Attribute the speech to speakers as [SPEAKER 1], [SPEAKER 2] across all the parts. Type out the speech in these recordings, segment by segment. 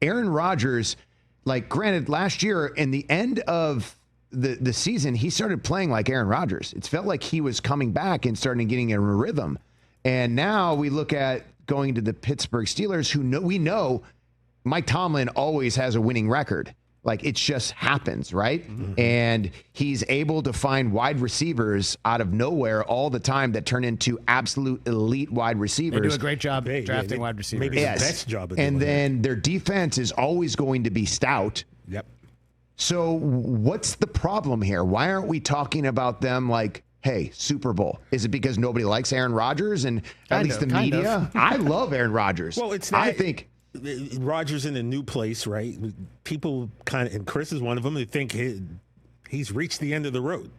[SPEAKER 1] Aaron Rodgers, like, granted, last year in the end of the season, he started playing like Aaron Rodgers. It felt like he was coming back and starting getting in a rhythm. And now we look at going to the Pittsburgh Steelers, we know Mike Tomlin always has a winning record. Like, it just happens, right? Mm-hmm. And he's able to find wide receivers out of nowhere all the time that turn into absolute elite wide receivers.
[SPEAKER 2] They do a great job drafting wide receivers.
[SPEAKER 3] Maybe the best job of
[SPEAKER 1] And then
[SPEAKER 3] that.
[SPEAKER 1] their defense is always going to be stout.
[SPEAKER 3] Yep.
[SPEAKER 1] So what's the problem here? Why aren't we talking about them like, hey, Super Bowl? Is it because nobody likes Aaron Rodgers and at least the media? I love Aaron Rodgers.
[SPEAKER 3] Well, it's not,
[SPEAKER 1] I think
[SPEAKER 3] Rodgers in a new place, right? People kind of, and Chris is one of them, they think he's reached the end of the road.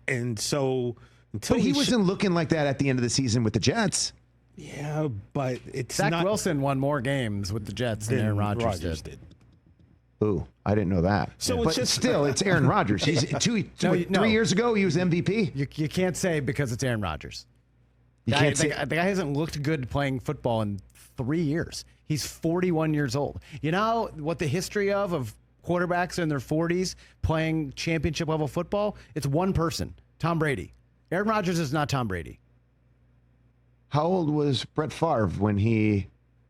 [SPEAKER 3] And so until
[SPEAKER 1] he wasn't looking like that at the end of the season with the Jets.
[SPEAKER 3] Yeah, but it's
[SPEAKER 2] Zach
[SPEAKER 3] not.
[SPEAKER 2] Wilson won more games with the Jets than Aaron Rodgers did.
[SPEAKER 1] Ooh, I didn't know that.
[SPEAKER 3] So
[SPEAKER 1] but
[SPEAKER 3] it's
[SPEAKER 1] still, it's Aaron Rodgers. He's 3 years ago, he was MVP.
[SPEAKER 2] You can't say because it's Aaron Rodgers.
[SPEAKER 1] The
[SPEAKER 2] guy hasn't looked good playing football in 3 years. He's 41 years old. You know what the history of quarterbacks in their 40s playing championship level football? It's one person, Tom Brady. Aaron Rodgers is not Tom Brady.
[SPEAKER 1] How old was Brett Favre when he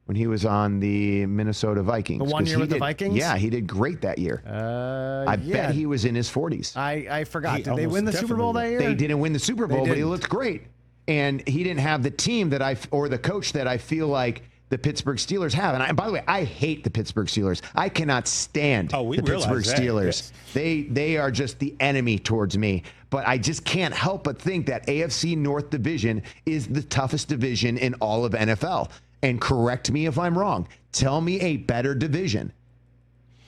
[SPEAKER 1] was on the Minnesota Vikings?
[SPEAKER 2] The 1 year with the Vikings?
[SPEAKER 1] Yeah, he did great that year. I bet he was in his 40s.
[SPEAKER 2] I forgot. Did they win the Super Bowl that year?
[SPEAKER 1] They didn't win the Super Bowl, but he looked great. And he didn't have the team or the coach that I feel like the Pittsburgh Steelers have. And by the way, I hate the Pittsburgh Steelers. I cannot stand the Pittsburgh Steelers. Yes. They are just the enemy towards me. But I just can't help but think that AFC North division is the toughest division in all of NFL. And correct me if I'm wrong. Tell me a better division.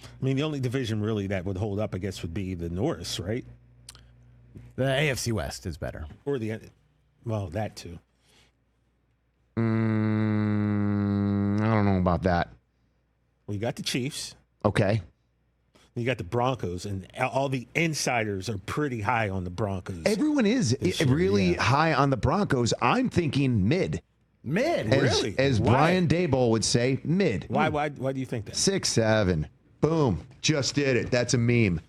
[SPEAKER 3] I mean, the only division really that would hold up, I guess, would be the North, right?
[SPEAKER 2] The AFC West is better.
[SPEAKER 3] Or that too.
[SPEAKER 1] I don't know about that.
[SPEAKER 3] Well, you got the Chiefs.
[SPEAKER 1] Okay.
[SPEAKER 3] You got the Broncos, and all the insiders are pretty high on the Broncos.
[SPEAKER 1] Everyone is really high on the Broncos. I'm thinking mid.
[SPEAKER 3] Really?
[SPEAKER 1] As Brian Daboll would say, mid.
[SPEAKER 3] Why do you think that?
[SPEAKER 1] 6, 7. Boom. Just did it. That's a meme.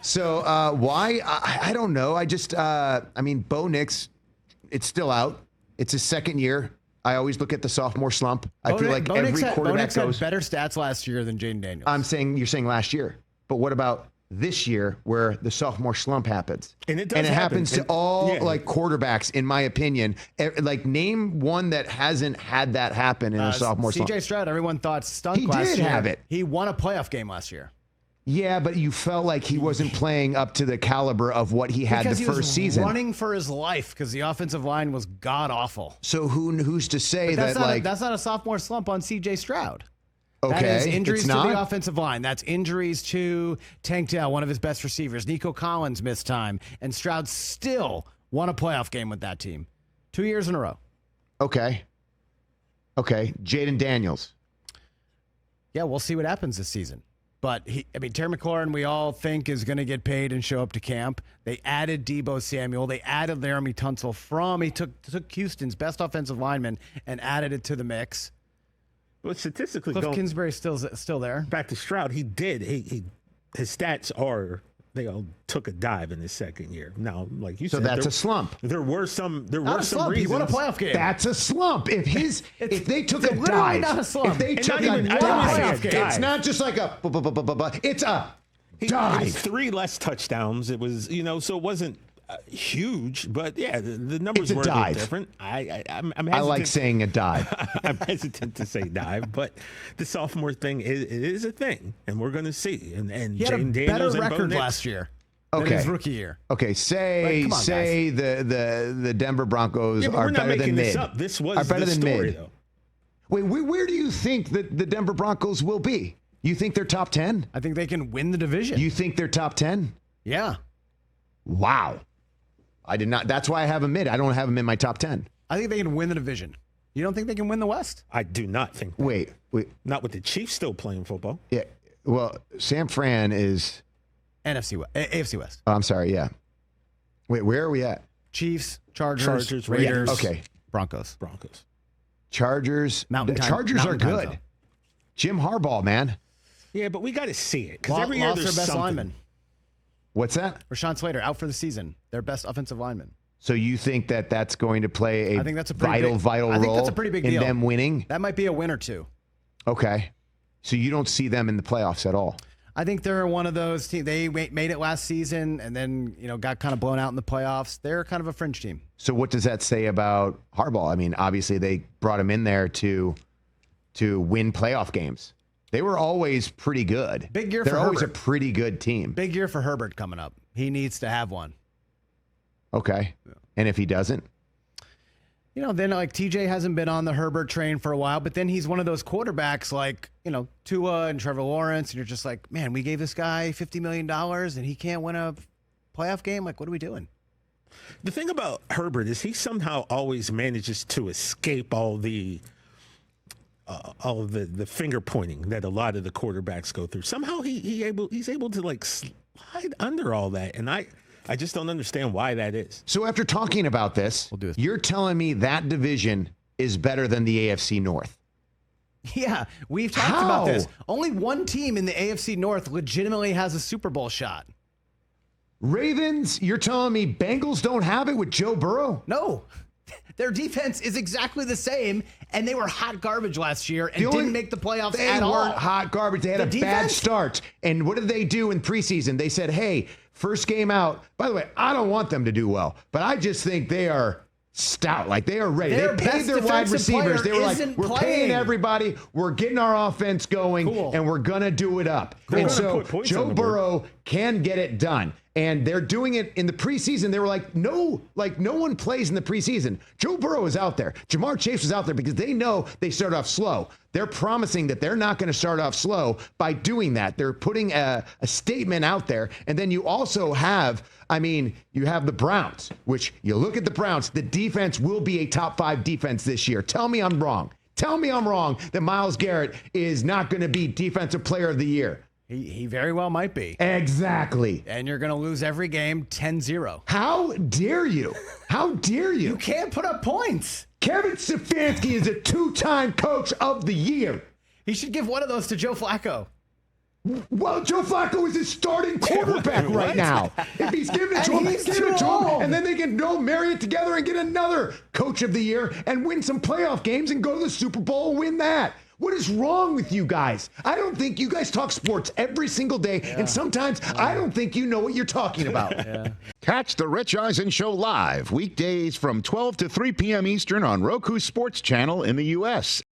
[SPEAKER 1] So why? I don't know. Bo Nix, it's still out. It's his second year. I always look at the sophomore slump. I feel like every quarterback
[SPEAKER 2] had better stats last year than Jaden Daniels.
[SPEAKER 1] You're saying last year. But what about this year where the sophomore slump happens?
[SPEAKER 3] And it
[SPEAKER 1] happens to all quarterbacks, in my opinion. Like, name one that hasn't had that happen in a sophomore slump.
[SPEAKER 2] CJ Stroud, everyone thought stunk last year.
[SPEAKER 1] He did have it.
[SPEAKER 2] He won a playoff game last year.
[SPEAKER 1] Yeah, but you felt like he wasn't playing up to the caliber of what he had the first season.
[SPEAKER 2] He was running for his life because the offensive line was god awful.
[SPEAKER 1] So who's to say
[SPEAKER 2] that's not a sophomore slump on CJ Stroud.
[SPEAKER 1] Okay,
[SPEAKER 2] that is injuries to the offensive line. That's injuries to Tank Dell, one of his best receivers. Nico Collins missed time, and Stroud still won a playoff game with that team 2 years in a row.
[SPEAKER 1] Okay. Jaden Daniels.
[SPEAKER 2] Yeah, we'll see what happens this season. But Terry McLaurin, we all think, is going to get paid and show up to camp. They added Deebo Samuel. They added Laramie Tunsil he took Houston's best offensive lineman and added it to the mix.
[SPEAKER 3] Well, statistically,
[SPEAKER 2] Cliff Kingsbury's still there.
[SPEAKER 3] Back to Stroud, he did. His stats are they all took a dive in his second year. Now, like you said,
[SPEAKER 1] that's a slump.
[SPEAKER 3] There were some reasons.
[SPEAKER 2] He won a playoff game.
[SPEAKER 1] That's a slump. If they took a dive,
[SPEAKER 2] not a slump.
[SPEAKER 1] If they took a dive, it's not just like a. It's a dive.
[SPEAKER 3] It was 3 less touchdowns. It was so it wasn't huge, but yeah, the numbers were a bit different. I'm hesitant.
[SPEAKER 1] I like saying a dive.
[SPEAKER 3] I'm hesitant to say dive, but the sophomore thing is a thing, and we're going to see. And
[SPEAKER 2] he had a better record last year. Than his rookie year.
[SPEAKER 1] Okay, say the Denver Broncos are better than mid.
[SPEAKER 3] This was better than story, mid. Though.
[SPEAKER 1] Wait, where do you think that the Denver Broncos will be? You think they're top 10?
[SPEAKER 2] I think they can win the division.
[SPEAKER 1] You think they're top 10?
[SPEAKER 2] Yeah.
[SPEAKER 1] Wow. I did not. That's why I have them mid. I don't have them in my top 10.
[SPEAKER 2] I think they can win the division. You don't think they can win the West?
[SPEAKER 3] I do not think that.
[SPEAKER 1] Wait.
[SPEAKER 3] Not with the Chiefs still playing football.
[SPEAKER 1] Yeah. Well, San Fran is
[SPEAKER 2] AFC West.
[SPEAKER 1] Oh, I'm sorry. Yeah. Wait, where are we at?
[SPEAKER 2] Chiefs, Chargers, Raiders.
[SPEAKER 1] Okay.
[SPEAKER 2] Broncos.
[SPEAKER 1] Chargers.
[SPEAKER 2] Mountain
[SPEAKER 1] the
[SPEAKER 2] time,
[SPEAKER 1] Chargers
[SPEAKER 2] mountain
[SPEAKER 1] are good. Jim Harbaugh, man.
[SPEAKER 3] Yeah, but we got to see it because every year
[SPEAKER 2] Lost
[SPEAKER 3] there's
[SPEAKER 2] their best
[SPEAKER 3] something.
[SPEAKER 2] lineman.
[SPEAKER 1] What's that?
[SPEAKER 2] Rashawn Slater out for the season. Their best offensive lineman.
[SPEAKER 1] So you think that that's going to play a
[SPEAKER 2] I think that's a pretty
[SPEAKER 1] vital
[SPEAKER 2] I think
[SPEAKER 1] role
[SPEAKER 2] that's a pretty big
[SPEAKER 1] in
[SPEAKER 2] deal.
[SPEAKER 1] them winning?
[SPEAKER 2] That might be a win or two.
[SPEAKER 1] Okay. So you don't see them in the playoffs at all?
[SPEAKER 2] I think they're one of those teams. They made it last season and then, got kind of blown out in the playoffs. They're kind of a fringe team.
[SPEAKER 1] So what does that say about Harbaugh? I mean, obviously they brought him in there to win playoff games. They were always pretty good.
[SPEAKER 2] Big year
[SPEAKER 1] They're
[SPEAKER 2] for
[SPEAKER 1] always
[SPEAKER 2] Herbert.
[SPEAKER 1] a pretty good team.
[SPEAKER 2] Big year for Herbert coming up. He needs to have one.
[SPEAKER 1] Okay. And if he doesn't?
[SPEAKER 2] Then like TJ hasn't been on the Herbert train for a while, but then he's one of those quarterbacks like, Tua and Trevor Lawrence, and you're just like, man, we gave this guy $50 million and he can't win a playoff game. Like, what are we doing?
[SPEAKER 3] The thing about Herbert is he somehow always manages to escape all of the finger pointing that a lot of the quarterbacks go through. Somehow he's able to like slide under all that, and I just don't understand why that is.
[SPEAKER 1] So after talking about this, you're telling me that division is better than the AFC North?
[SPEAKER 2] Yeah, we've talked about this. Only one team in the AFC North legitimately has a Super Bowl shot.
[SPEAKER 1] Ravens, you're telling me Bengals don't have it with Joe Burrow?
[SPEAKER 2] No. Their defense is exactly the same, and they were hot garbage last year and didn't make the playoffs at all.
[SPEAKER 1] They weren't hot garbage. They had a bad start. And what did they do in preseason? They said, hey, first game out. By the way, I don't want them to do well, but I just think they are stout. Like, they are ready. They paid their wide receivers. They were like, we're paying everybody. We're getting our offense going, and we're going to do it up. And so Joe Burrow can get it done. And they're doing it in the preseason. They were like no one plays in the preseason. Joe Burrow is out there. Jamar Chase was out there because they know they start off slow. They're promising that they're not going to start off slow by doing that. They're putting a statement out there. And then you also have, you have the Browns, which you look at the Browns, the defense will be a top 5 defense this year. Tell me I'm wrong. Tell me I'm wrong that Myles Garrett is not going to be Defensive Player of the Year.
[SPEAKER 2] He very well might be.
[SPEAKER 1] Exactly.
[SPEAKER 2] And you're going to lose every game 10-0.
[SPEAKER 1] How dare you? How dare you?
[SPEAKER 2] You can't put up points.
[SPEAKER 1] Kevin Stefanski is a 2-time Coach of the Year.
[SPEAKER 2] He should give one of those to Joe Flacco.
[SPEAKER 1] Well, Joe Flacco is his starting quarterback right now. If he's giving it to him, give it to him. And then they can go marry it together and get another Coach of the Year and win some playoff games and go to the Super Bowl and win that. What is wrong with you guys? I don't think you guys talk sports every single day, and sometimes I don't think you know what you're talking about.
[SPEAKER 4] Catch the Rich Eisen Show live weekdays from 12 to 3 p.m. Eastern on Roku Sports Channel in the U.S.